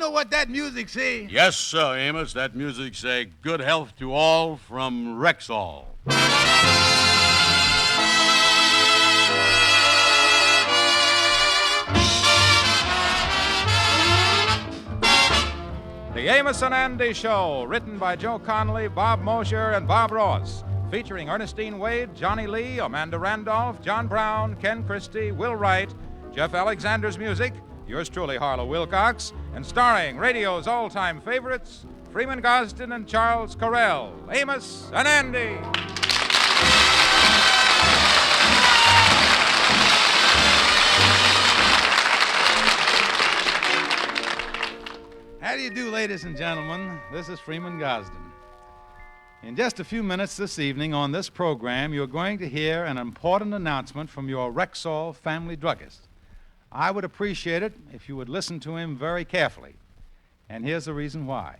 know what that music say? Yes, sir, Amos. That music say good health to all from Rexall. The Amos and Andy Show, written by Joe Connolly, Bob Mosher, and Bob Ross. Featuring Ernestine Wade, Johnny Lee, Amanda Randolph, John Brown, Ken Christie, Will Wright, Jeff Alexander's music, yours truly, Harlow Wilcox, and starring radio's all-time favorites, Freeman Gosden and Charles Correll. Amos and Andy. How do you do, ladies and gentlemen? This is Freeman Gosden. In just a few minutes this evening on this program, you're going to hear an important announcement from your Rexall family druggist. I would appreciate it if you would listen to him very carefully. And here's the reason why.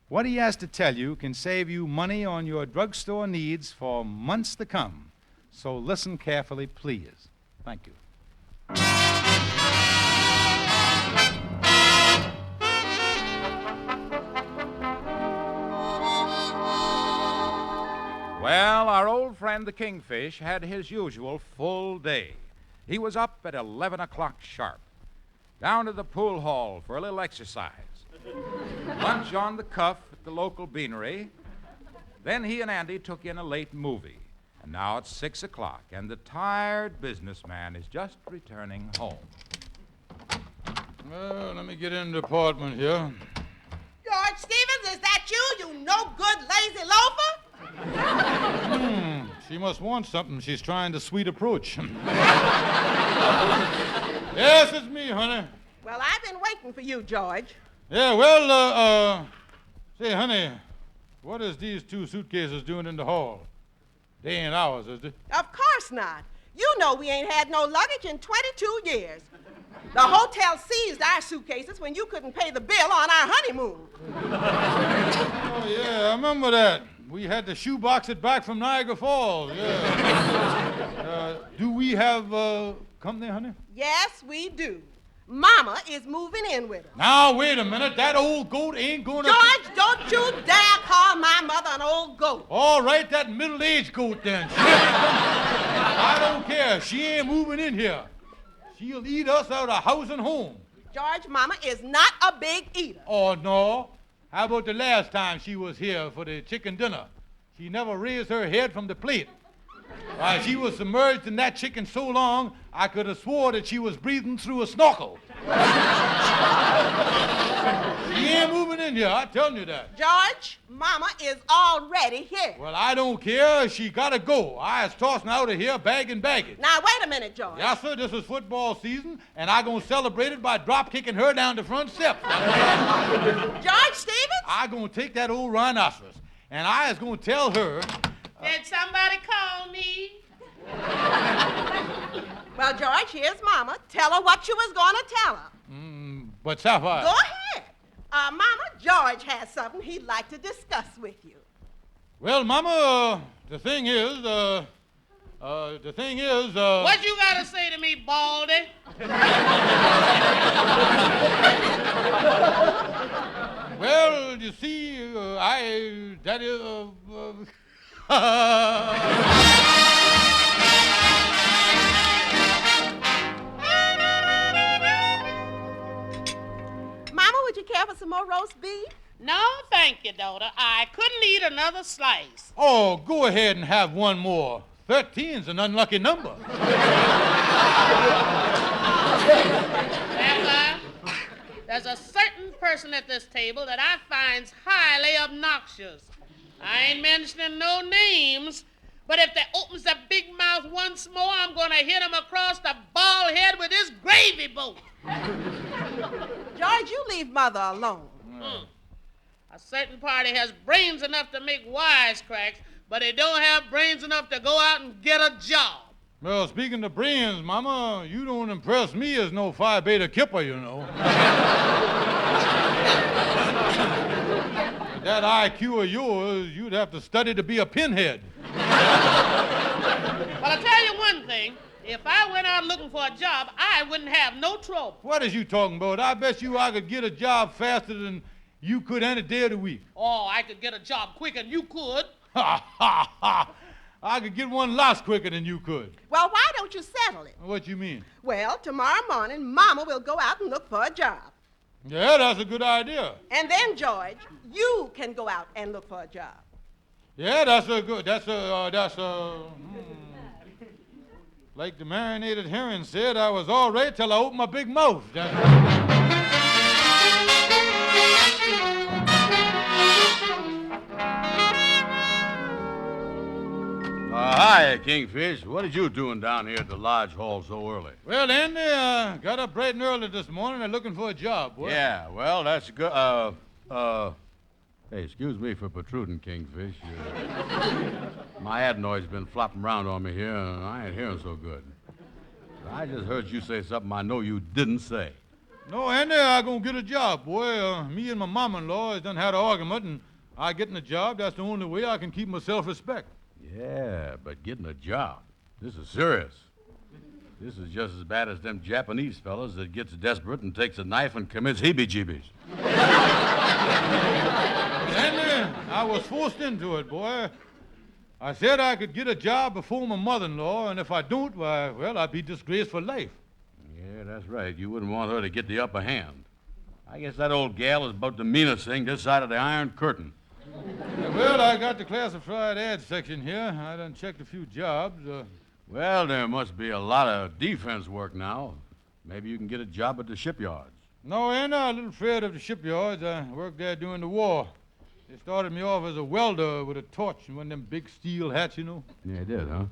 What he has to tell you can save you money on your drugstore needs for months to come. So listen carefully, please. Thank you. Well, our old friend the Kingfish had his usual full day. He was up at 11 o'clock sharp, down to the pool hall for a little exercise, lunch on the cuff at the local beanery. Then he and Andy took in a late movie. And now it's 6 o'clock, and the tired businessman is just returning home. Well, let me get in the apartment here. George Stevens, is that you no good lazy loafer? She must want something. She's trying the sweet approach. Yes, it's me, honey. Well, I've been waiting for you, George. Yeah, well, say, honey, what is these two suitcases doing in the hall? They ain't ours, is they? Of course not. You know we ain't had no luggage in 22 years. The hotel seized our suitcases when you couldn't pay the bill on our honeymoon. Oh, yeah, I remember that. We had to shoebox it back from Niagara Falls, yeah. Do we have company, honey? Yes, we do. Mama is moving in with us. Now, wait a minute. That old goat ain't gonna... George, don't you dare call my mother an old goat. All right, that middle-aged goat, then. I don't care. She ain't moving in here. She'll eat us out of house and home. George, Mama is not a big eater. Oh, no. How about the last time she was here for the chicken dinner? She never raised her head from the plate. Why, she was submerged in that chicken so long, I could have swore that she was breathing through a snorkel. She ain't moving in here, I'm telling you that. George, Mama is already here. Well, I don't care. She gotta go. I is tossing out of here bagging baggage. Now, wait a minute, George. Yes, sir, this is football season, and I gonna celebrate it by drop-kicking her down the front steps. George Stevens? I gonna take that old rhinoceros, and I is gonna tell her... Did somebody call me? Well, George, here's Mama. Tell her what you was going to tell her. But Sapphire... Go ahead. Mama, George has something he'd like to discuss with you. Well, Mama, the thing is... What you got to say to me, Baldy? Well, you see, that is... Mama, would you care for some more roast beef? No, thank you, daughter. I couldn't eat another slice. Oh, go ahead and have one more. 13's an unlucky number. There's a certain person at this table that I finds highly obnoxious. I ain't mentioning no names, but if they opens that big mouth once more, I'm going to hit him across the bald head with this gravy boat. George, you leave Mother alone. A certain party has brains enough to make wisecracks, but they don't have brains enough to go out and get a job. Well, speaking of brains, Mama, you don't impress me as no Phi Beta Kipper, you know. That IQ of yours, you'd have to study to be a pinhead. Well, I'll tell you one thing. thing. If I went out looking for a job, I wouldn't have no trouble. What is you talking about? I bet you I could get a job faster than you could any day of the week. Oh, I could get a job quicker than you could. Ha, ha, ha. I could get one lots quicker than you could. Well, why don't you settle it? What you mean? Well, tomorrow morning, Mama will go out and look for a job. Yeah, that's a good idea. And then, George, you can go out and look for a job. Yeah, that's like the marinated herring said, I was all right till I opened my big mouth. Hi, Kingfish. What are you doing down here at the lodge hall so early? Well, Andy, got up bright and early this morning. I'm looking for a job, boy. Yeah, well, that's good. Hey, excuse me for protruding, Kingfish. My adenoid's been flopping around on me here, and I ain't hearing so good. I just heard you say something I know you didn't say. No, Andy, I gonna get a job, boy. Me and my mama-in-law has done had an argument, and I getting a job, that's the only way I can keep my self-respect. Yeah, but getting a job, this is serious. This is just as bad as them Japanese fellas that gets desperate and takes a knife and commits heebie-jeebies. Andy, I was forced into it, boy. I said I could get a job before my mother-in-law, and if I don't, why, well, I'd be disgraced for life. Yeah, that's right. You wouldn't want her to get the upper hand. I guess that old gal is about the meanest thing this side of the Iron Curtain. Well, I got the classified ad section here. I done checked a few jobs. Well, there must be a lot of defense work now. Maybe you can get a job at the shipyards. No, Andy, I'm a little afraid of the shipyards. I worked there during the war. They started me off as a welder with a torch and one of them big steel hats, you know. Yeah, it did, huh?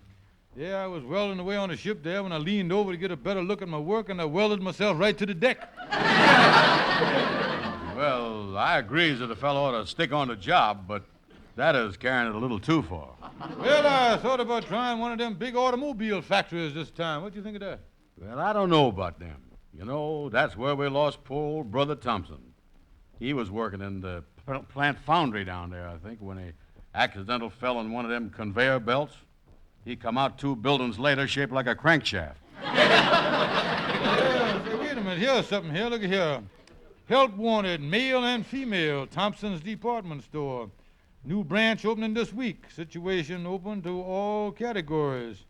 Yeah, I was welding away on the ship there when I leaned over to get a better look at my work, and I welded myself right to the deck. Well, I agrees that a fellow ought to stick on the job, but that is carrying it a little too far. Well, I thought about trying one of them big automobile factories this time. What do you think of that? Well, I don't know about them. You know, that's where we lost poor old Brother Thompson. He was working in the plant foundry down there, I think, when he accidental fell on one of them conveyor belts. He come out 2 buildings later shaped like a crankshaft. Yeah, say, wait a minute. Here's something here. Look at here. Help wanted, male and female, Thompson's department store. New branch opening this week. Situation open to all categories.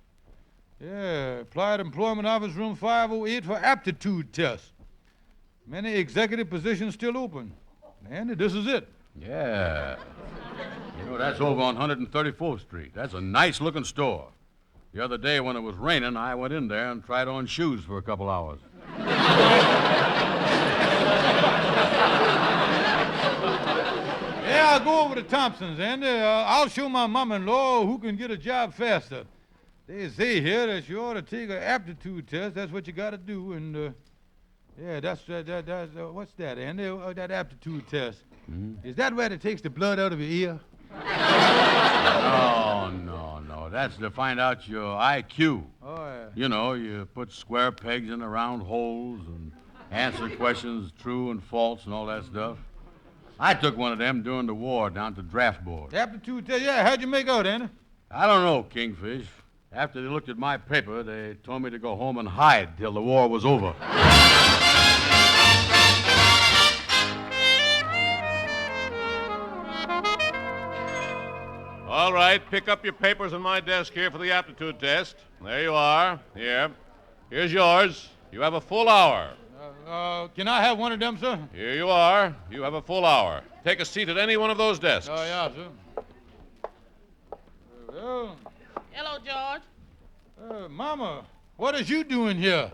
Yeah, applied employment office room 508 for aptitude test. Many executive positions still open. Andy, this is it. Yeah. You know, that's over on 134th Street. That's a nice-looking store. The other day when it was raining, I went in there and tried on shoes for a couple hours. Yeah, I'll go over to Thompson's, Andy. I'll show my mama-in-law who can get a job faster. They say here that you ought to take an aptitude test. That's what you got to do. And, yeah, that's what's that, Andy? That aptitude test. Mm-hmm. Is that where it takes the blood out of your ear? No. That's to find out your IQ. Oh, yeah. You know, you put square pegs in the round holes and answer questions true and false and all that stuff. I took one of them during the war down to draft board. Aptitude test? Yeah, how'd you make out, Andy? I don't know, Kingfish. After they looked at my paper, they told me to go home and hide till the war was over. All right, pick up your papers on my desk here for the aptitude test. There you are. Here. Here's yours. You have a full hour. Can I have one of them, sir? Here you are. You have a full hour. Take a seat at any one of those desks. Oh, yeah, sir. Well, Hello, George. Mama, what is you doing here?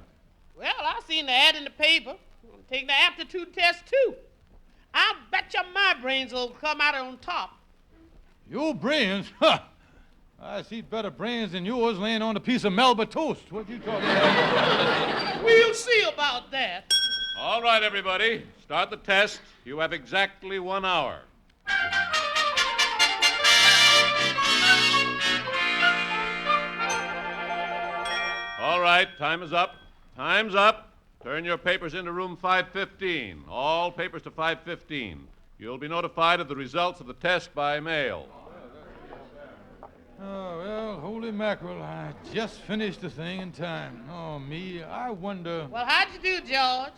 Well, I seen the ad in the paper. I'm taking the aptitude test, too. I bet you my brains will come out on top. Your brains? Huh. I see better brains than yours laying on a piece of Melba toast. What you talking about? We'll see about that. All right, everybody. Start the test. You have exactly 1 hour. All right, time is up. Time's up. Turn your papers into room 515. All papers to 515. You'll be notified of the results of the test by mail. Oh, well, holy mackerel, I just finished the thing in time. Oh, me, I wonder... Well, how'd you do, George?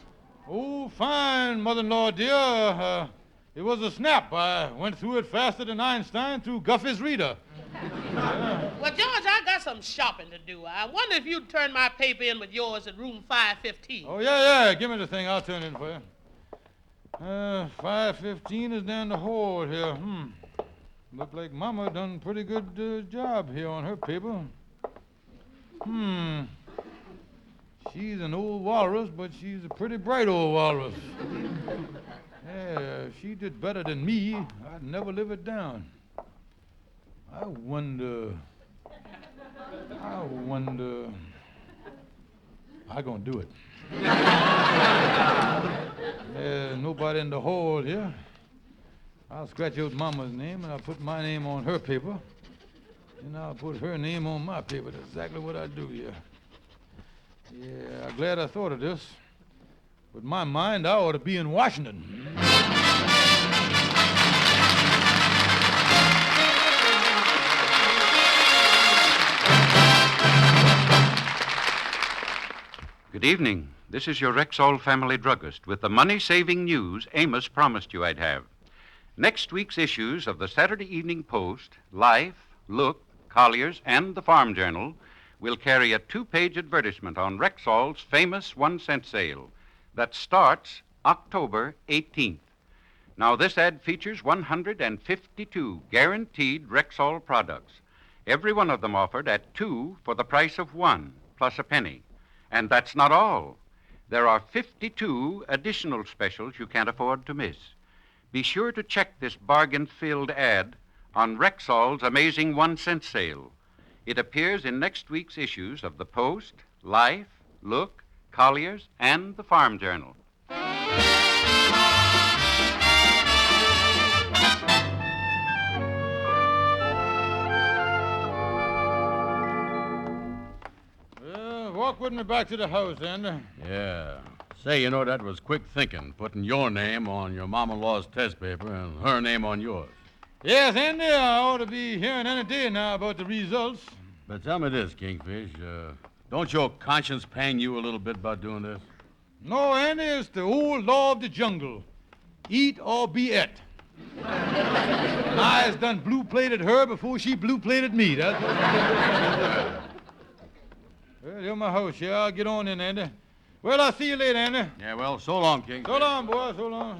Oh, fine, mother-in-law, dear. It was a snap. I went through it faster than Einstein through Guffey's reader. Well, George, I got some shopping to do. I wonder if you'd turn my paper in with yours at room 515. Oh, yeah. Give me the thing. I'll turn it in for you. 515 is down the hall here. Look like Mama done a pretty good job here on her paper. She's an old walrus, but she's a pretty bright old walrus. Yeah, if she did better than me, I'd never live it down. I wonder... I gonna do it. There's nobody in the hall here. I'll scratch out Mama's name, and I'll put my name on her paper. Then I'll put her name on my paper. That's exactly what I do here. Yeah, I'm glad I thought of this. With my mind, I ought to be in Washington. Good evening. This is your Rexall family druggist with the money-saving news Amos promised you I'd have. Next week's issues of the Saturday Evening Post, Life, Look, Collier's, and the Farm Journal will carry a 2-page advertisement on Rexall's famous 1-cent sale that starts October 18th. Now, this ad features 152 guaranteed Rexall products, every one of them offered at 2 for the price of 1, plus a penny. And that's not all. There are 52 additional specials you can't afford to miss. Be sure to check this bargain-filled ad on Rexall's amazing 1-cent sale. It appears in next week's issues of the Post, Life, Look, Collier's, and the Farm Journal. Well, walk with me back to the house, Andy. Yeah. Say, you know, that was quick thinking, putting your name on your mom-in-law's test paper and her name on yours. Yes, Andy, I ought to be hearing any day now about the results. But tell me this, Kingfish, don't your conscience pang you a little bit about doing this? No, Andy, it's the old law of the jungle. Eat or be et. I has done blue-plated her before she blue-plated me. That's what... Well, you're my house here. I'll get on in, Andy. Well, I'll see you later, Andy. Yeah, well, so long, Kingfish. So long, boy. So long.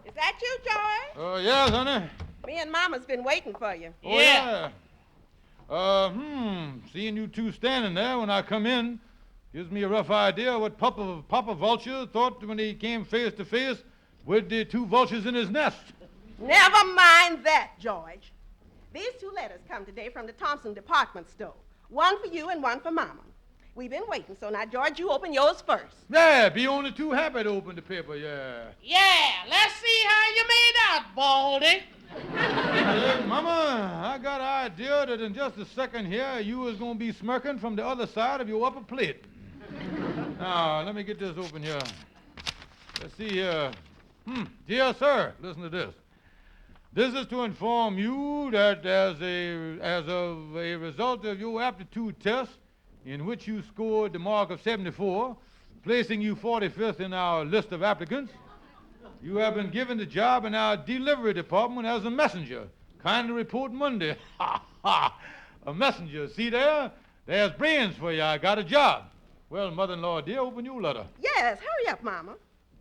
Is that you, George? Oh, yes, honey. Me and Mama's been waiting for you. Oh, yeah. Seeing you two standing there when I come in gives me a rough idea what Papa Vulture thought when he came face to face with the 2 vultures in his nest. Never mind that, George. These 2 letters come today from the Thompson department store. One for you and one for Mama. We've been waiting, so now, George, you open yours first. Yeah, be only too happy to open the paper, yeah. Yeah, let's see how you made out, Baldy. Mama, I got an idea that in just a second here, you is going to be smirking from the other side of your upper plate. Now, let me get this open here. Let's see here. Dear sir, listen to this. This is to inform you that as of a result of your aptitude test, in which you scored the mark of 74, placing you 45th in our list of applicants, you have been given the job in our delivery department as a messenger. Kindly report Monday. Ha, ha. A messenger. See there? There's brains for you. I got a job. Well, mother-in-law, dear, open your letter. Yes, hurry up, Mama.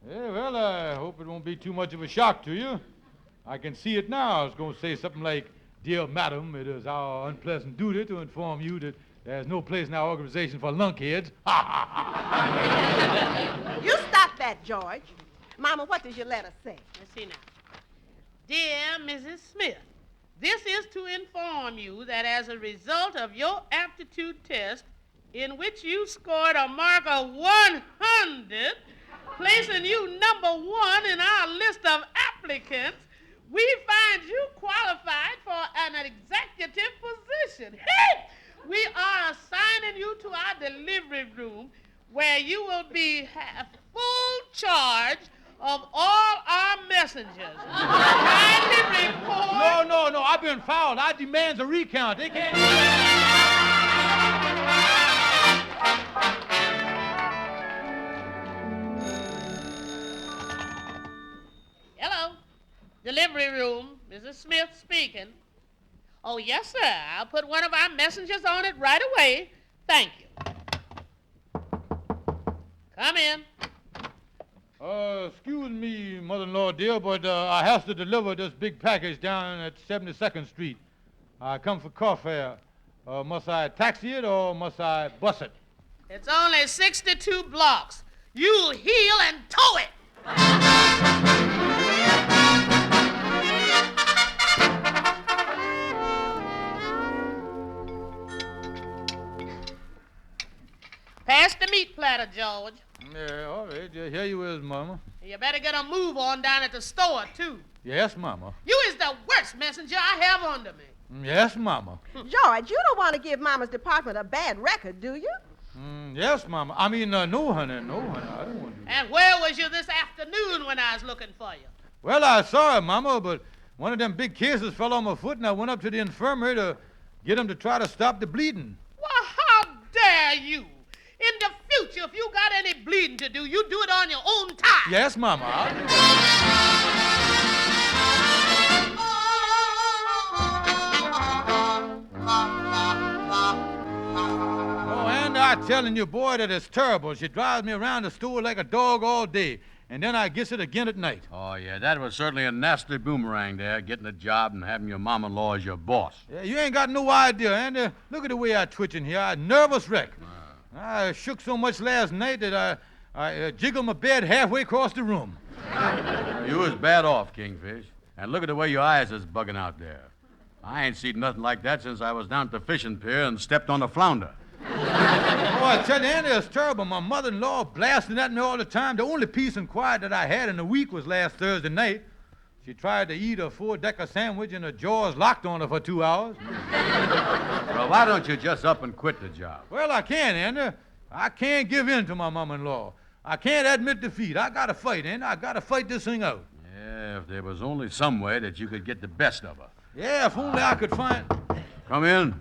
Yeah, well, I hope it won't be too much of a shock to you. I can see it now. I was going to say something like, Dear Madam, it is our unpleasant duty to inform you that there's no place in our organization for lunkheads. Ha, ha, ha. You stop that, George. Mama, what does your letter say? Let's see now. Dear Mrs. Smith, this is to inform you that as a result of your aptitude test, in which you scored a mark of 100, placing you number 1 in our list of applicants, we find you qualified for an executive position. Hey! We are assigning you to our delivery room where you will be full charge of all our messengers. Kindly report. No, I've been fouled. I demand a recount. They can't. Hello. Delivery room. Mrs. Smith speaking. Oh, yes, sir. I'll put one of our messengers on it right away. Thank you. Come in. Excuse me, mother-in-law, dear, but I have to deliver this big package down at 72nd Street. I come for car fare. Must I taxi it or must I bus it? It's only 62 blocks. You'll heel and tow it. Pass the meat platter, George. Yeah, all right. Here you is, Mama. You better get a move on down at the store, too. Yes, Mama. You is the worst messenger I have under me. Yes, Mama. George, you don't want to give Mama's department a bad record, do you? Yes, Mama. I mean, no, honey. No, honey. I don't want to do that. And where was you this afternoon when I was looking for you? Well, I saw her, Mama, but one of them big cases fell on my foot, and I went up to the infirmary to get him to try to stop the bleeding. Well, how dare you? In the future, if you got any bleeding to do, you do it on your own time. Yes, Mama. I'll do Oh, and I'm telling you, boy, that is terrible. She drives me around the store like a dog all day, and then I gets it again at night. Oh, yeah, that was certainly a nasty boomerang there, getting a job and having your mom-in-law as your boss. Yeah, you ain't got no idea, Andy. Look at the way I'm twitching here. I'm nervous wreck. I shook so much last night that I jiggled my bed halfway across the room. You was bad off, Kingfish. And look at the way your eyes is bugging out there. I ain't seen nothing like that since I was down at the fishing pier and stepped on a flounder. Oh, I tell you, Andy, it's terrible. My mother-in-law blasting at me all the time. The only peace and quiet that I had in the week was last Thursday night. She tried to eat a 4-decker sandwich and her jaws locked on her for 2 hours. Well, why don't you just up and quit the job? Well, I can't, Andy. I can't give in to my mom-in-law. I can't admit defeat. I gotta fight, Andy. I gotta fight this thing out. Yeah, if there was only some way that you could get the best of her. Yeah, if only I could find... Come in.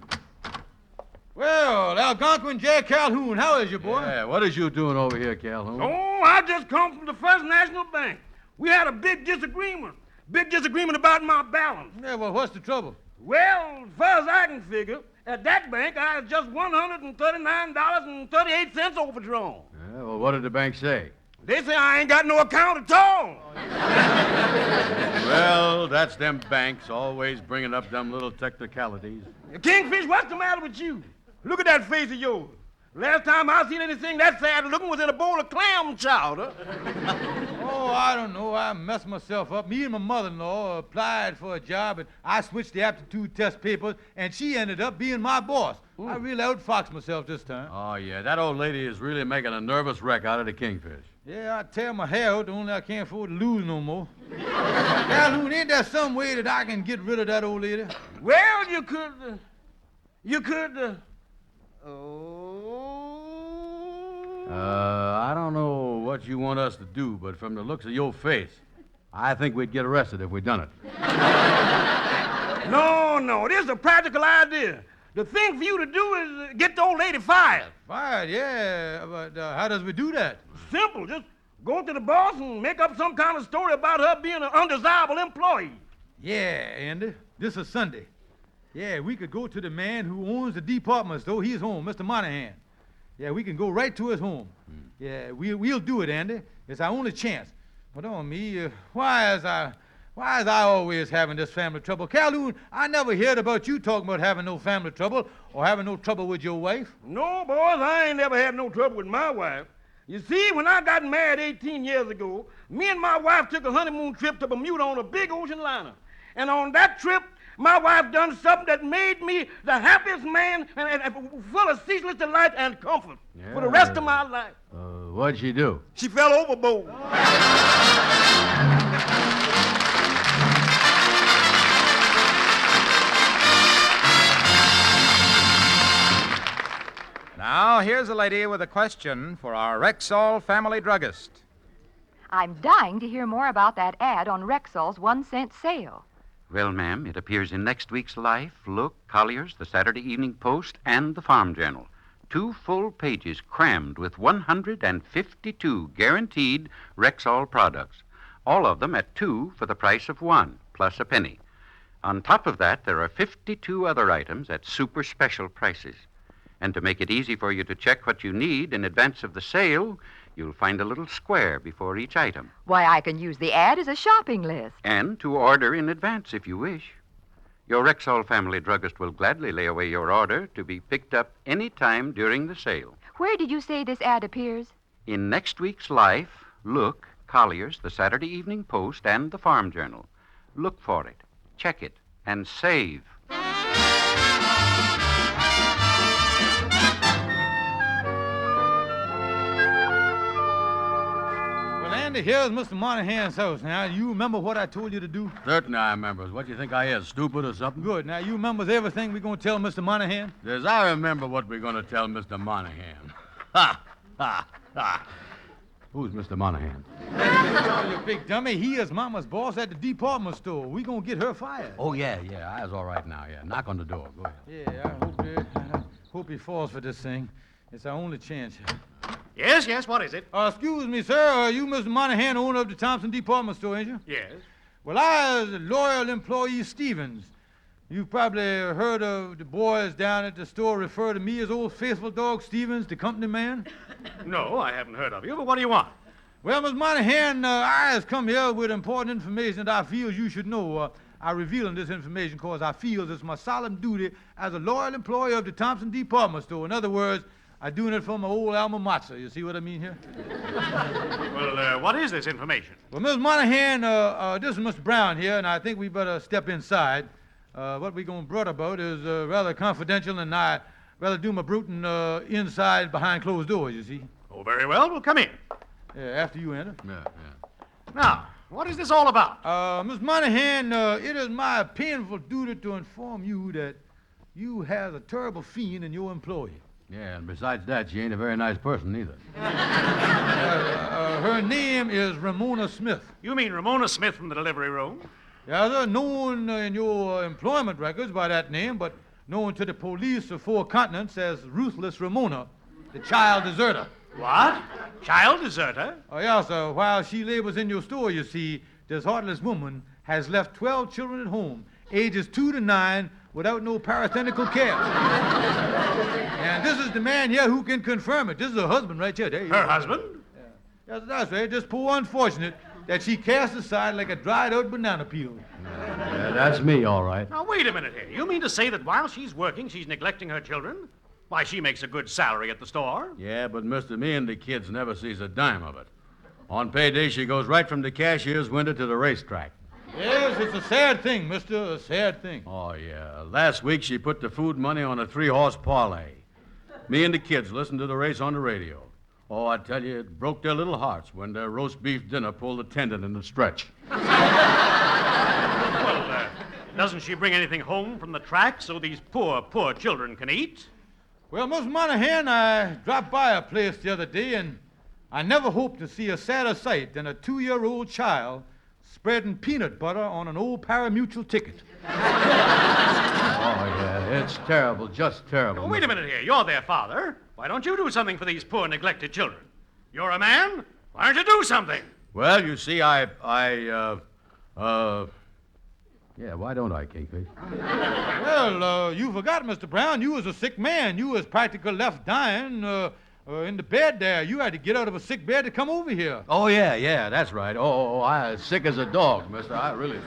Well, Algonquin J. Calhoun, how is you, boy? Yeah, what is you doing over here, Calhoun? Oh, I just come from the First National Bank. We had a big disagreement. Big disagreement about my balance. Yeah, well, what's the trouble? Well, as far as I can figure, at that bank I had just $139.38 overdrawn. Yeah, well, what did the bank say? They say I ain't got no account at all. Well, that's them banks always bringing up them little technicalities. Kingfish, what's the matter with you? Look at that face of yours. Last time I seen anything that sad looking was in a bowl of clam chowder. Oh, I don't know. I messed myself up. Me and my mother-in-law applied for a job, and I switched the aptitude test papers, and she ended up being my boss. I really outfoxed myself this time. Oh, yeah, that old lady is really making a nervous wreck out of the Kingfish. Yeah, I tear my hair out, only I can't afford to lose no more. Calhoun, ain't there some way that I can get rid of that old lady? Well, you could, I don't know what you want us to do, but from the looks of your face, I think we'd get arrested if we done it. No, this is a practical idea. The thing for you to do is get the old lady fired. Fired, yeah, but how does we do that? Simple, just go to the boss and make up some kind of story about her being an undesirable employee. Yeah, Andy, this is Sunday. Yeah, we could go to the man who owns the department store. He's home, Mr. Monahan. Yeah, we can go right to his home. Yeah, we'll do it, Andy. It's our only chance. But on me, why is I always having this family trouble? Calhoun, I never heard about you talking about having no family trouble or having no trouble with your wife. No, boys, I ain't never had no trouble with my wife. You see, when I got married 18 years ago, me and my wife took a honeymoon trip to Bermuda on a big ocean liner. And on that trip, my wife done something that made me the happiest man and full of ceaseless delight and comfort for the rest of my life. What'd she do? She fell overboard. Now, here's a lady with a question for our Rexall family druggist. I'm dying to hear more about that ad on Rexall's 1-cent sale. Well, ma'am, it appears in next week's Life, Look, Collier's, the Saturday Evening Post, and the Farm Journal. 2 full pages crammed with 152 guaranteed Rexall products. All of them at 2 for the price of 1, plus a penny. On top of that, there are 52 other items at super special prices. And to make it easy for you to check what you need in advance of the sale, you'll find a little square before each item. Why, I can use the ad as a shopping list. And to order in advance if you wish. Your Rexall family druggist will gladly lay away your order to be picked up any time during the sale. Where did you say this ad appears? In next week's Life, Look, Collier's, the Saturday Evening Post, and the Farm Journal. Look for it, check it, and save. Well, Andy, here's Mr. Monahan's house. Now, you remember what I told you to do? Certainly I remember. What do you think I is, stupid or something? Good. Now, you remembers everything we're going to tell Mr. Monahan? Yes, I remember what we're going to tell Mr. Monahan. Ha! Ha! Ha! Who's Mr. Monahan? Oh, you big dummy. He is Mama's boss at the department store. We going to get her fired. Oh, yeah. I was all right now, yeah. Knock on the door. Go ahead. Yeah, I hope he falls for this thing. It's our only chance. Yes, what is it? Excuse me, sir. You Mr. Monahan, owner of the Thompson department store, ain't you? Yes. Well, I was a loyal employee Stevens. You've probably heard of the boys down at the store refer to me as old faithful dog Stevens, the company man. No, I haven't heard of you, but what do you want? Well, Mr. Monahan, I has come here with important information that I feel you should know. I'm revealing this information because I feel it's my solemn duty as a loyal employee of the Thompson department store. In other words, I'm doing it for my old alma mater. You see what I mean here? Well, what is this information? Well, Mr. Monahan, this is Mr. Brown here, and I think we better step inside. What we're going to brood about is rather confidential, and I rather do my bruting inside behind closed doors, you see. Oh, very well. Well, come in. Yeah, after you enter. Yeah. Now, what is this all about? Mr. Monahan, it is my painful duty to inform you that you has a terrible fiend in your employ. Yeah, and besides that, she ain't a very nice person either. Her name is Ramona Smith. You mean Ramona Smith from the delivery room? Yeah, they're known in your employment records by that name, but known to the police of 4 continents as Ruthless Ramona, the child deserter. What? Child deserter? Oh, yeah, sir. While she labors in your store, you see, this heartless woman has left 12 children at home, ages 2 to 9, without no parenthetical care. And this is the man here who can confirm it. This is her husband right here. There you Her go. husband? Yeah. Yes, that's right. Just poor unfortunate that she cast aside like a dried-out banana peel. Yeah, that's me, all right. Now, wait a minute here. You mean to say that while she's working, she's neglecting her children? Why, she makes a good salary at the store. Yeah, but Mr. Me and the kids never sees a dime of it. On payday, she goes right from the cashier's window to the racetrack. Yes, it's a sad thing, mister, a sad thing. Oh, yeah. Last week, she put the food money on a 3-horse parlay. Me and the kids listened to the race on the radio. Oh, I tell you, it broke their little hearts when their roast beef dinner pulled the tendon in the stretch. Well, doesn't she bring anything home from the track so these poor children can eat? Well, Mr. Monahan, I dropped by a place the other day, and I never hoped to see a sadder sight than a 2-year-old child spreading peanut butter on an old pari-mutuel ticket. Oh, yeah, it's terrible, just terrible. Oh, wait a minute here. You're their father. Why don't you do something for these poor, neglected children? You're a man. Why don't you do something? Well, you see, yeah, why don't I, Kingfish? Well, you forgot, Mr. Brown, you was a sick man. You was practically left dying in the bed there. You had to get out of a sick bed to come over here. Oh, yeah, that's right. Oh, I was sick as a dog, mister. I really...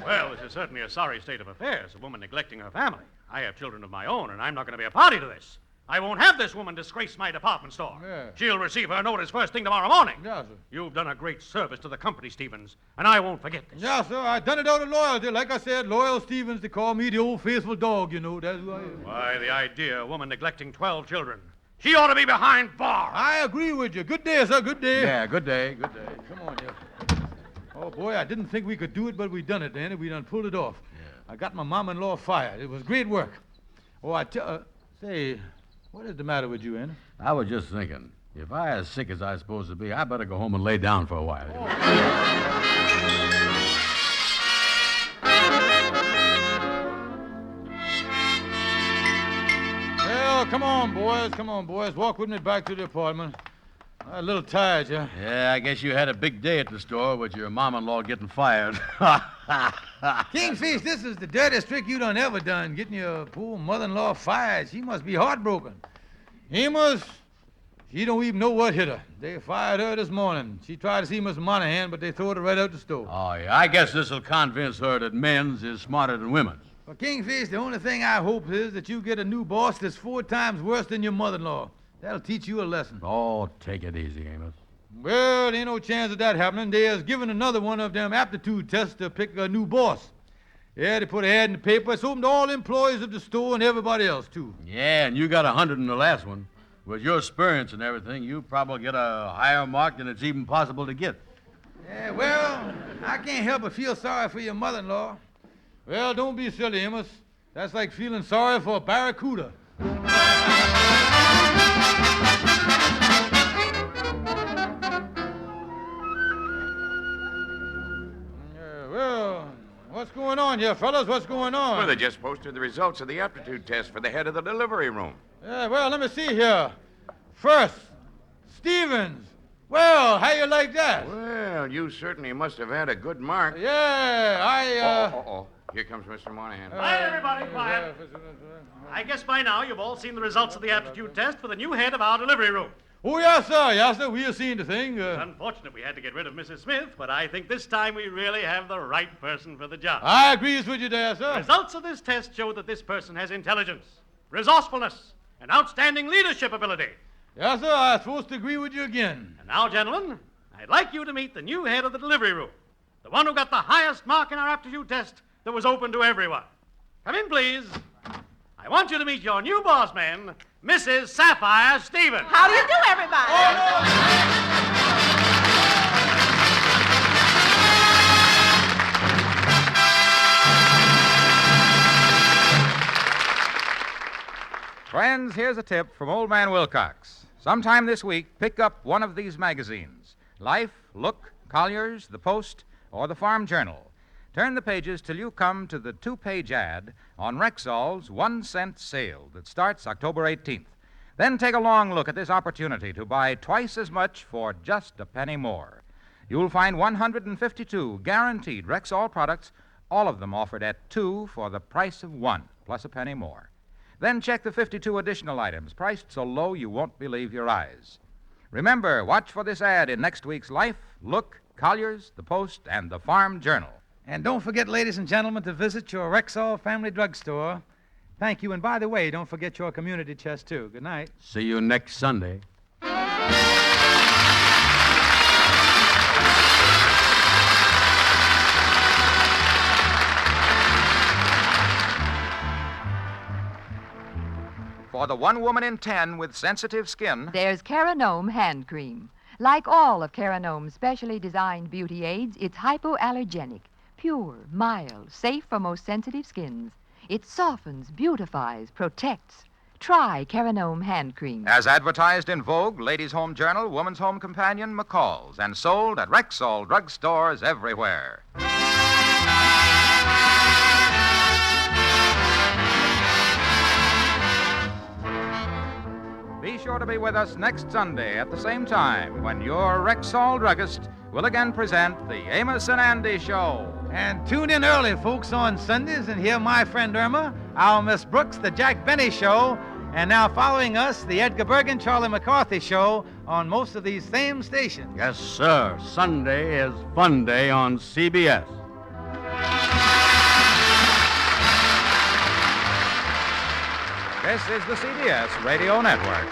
Well, this is certainly a sorry state of affairs, a woman neglecting her family. I have children of my own, and I'm not going to be a party to this. I won't have this woman disgrace my department store. Yeah. She'll receive her notice first thing tomorrow morning. Yes, sir. You've done a great service to the company, Stevens, and I won't forget this. Yes, sir. I done it out of loyalty. Like I said, loyal Stevens, they call me the old faithful dog, you know. That's who I am. Why, the idea, a woman neglecting 12 children. She ought to be behind bars. I agree with you. Good day, sir. Good day. Yeah, good day. Come on, yes. Oh, boy, I didn't think we could do it, but we done it, Andy. We done pulled it off. Yeah. I got my mom-in-law fired. It was great work. Oh, say, what is the matter with you, Andy? I was just thinking, If I as sick as I'm supposed to be, I better go home and lay down for a while. Well, come on, boys. Come on, boys. Walk with me back to the apartment. I'm a little tired, yeah? Yeah, I guess you had a big day at the store with your mom-in-law getting fired. Kingfish, this is the dirtiest trick you done ever done, getting your poor mother-in-law fired. She must be heartbroken. Amos, she don't even know what hit her. They fired her this morning. She tried to see Mr. Monahan, but they threw her right out the store. Oh, yeah, I guess this'll convince her that men's is smarter than women's. Well, Kingfish, the only thing I hope is that you get a new boss that's 4 times worse than your mother-in-law. That'll teach you a lesson. Oh, take it easy, Amos. Well, there ain't no chance of that happening. They's giving another one of them aptitude tests to pick a new boss. Yeah, they put an ad in the paper. It's open to all employees of the store and everybody else, too. Yeah, and you got 100 in the last one. With your experience and everything, you probably get a higher mark than it's even possible to get. Yeah, well, I can't help but feel sorry for your mother-in-law. Well, don't be silly, Amos. That's like feeling sorry for a barracuda. Well, what's going on here, fellas? What's going on? Well, they just posted the results of the aptitude test for the head of the delivery room. Yeah, well, let me see here. First, Stevens. Well, how you like that? Well, you certainly must have had a good mark. Yeah, Oh. Here comes Mr. Monahan. Quiet, everybody, quiet. I guess by now you've all seen the results of the aptitude test for the new head of our delivery room. Oh, yes, sir. Yes, sir. We have seen the thing. It's unfortunate we had to get rid of Mrs. Smith, but I think this time we really have the right person for the job. I agree with you there, sir. The results of this test show that this person has intelligence, resourcefulness, and outstanding leadership ability. Yes, sir. I'm supposed to agree with you again. And now, gentlemen, I'd like you to meet the new head of the delivery room, the one who got the highest mark in our aptitude test that was open to everyone. Come in, please. I want you to meet your new boss man, Mrs. Sapphire Stevens. How do you do, everybody? Friends, here's a tip from Old Man Wilcox. Sometime this week, pick up one of these magazines: Life, Look, Collier's, The Post, or the Farm Journal. Turn the pages till you come to the 2-page ad on Rexall's 1-cent sale that starts October 18th. Then take a long look at this opportunity to buy twice as much for just a penny more. You'll find 152 guaranteed Rexall products, all of them offered at 2 for the price of 1, plus a penny more. Then check the 52 additional items, priced so low you won't believe your eyes. Remember, watch for this ad in next week's Life, Look, Collier's, The Post, and the Farm Journal. And don't forget, ladies and gentlemen, to visit your Rexall Family Drugstore. Thank you. And by the way, don't forget your community chest, too. Good night. See you next Sunday. For the one woman in 10 with sensitive skin, There's Caranome hand cream. Like all of Caranome's specially designed beauty aids, it's hypoallergenic, pure, mild, safe for most sensitive skins. It softens, beautifies, protects. Try Caranome hand cream. as advertised in Vogue, Ladies' Home Journal, Woman's Home Companion, McCall's, and sold at Rexall drugstores everywhere. Be sure to be with us next Sunday at the same time when your Rexall druggist will again present the Amos and Andy Show. And tune in early, folks, on Sundays and hear my friend Irma, our Miss Brooks, the Jack Benny Show, and now following us, the Edgar Bergen, Charlie McCarthy Show on most of these same stations. Yes, sir. Sunday is Fun Day on CBS. This is the CBS Radio Network.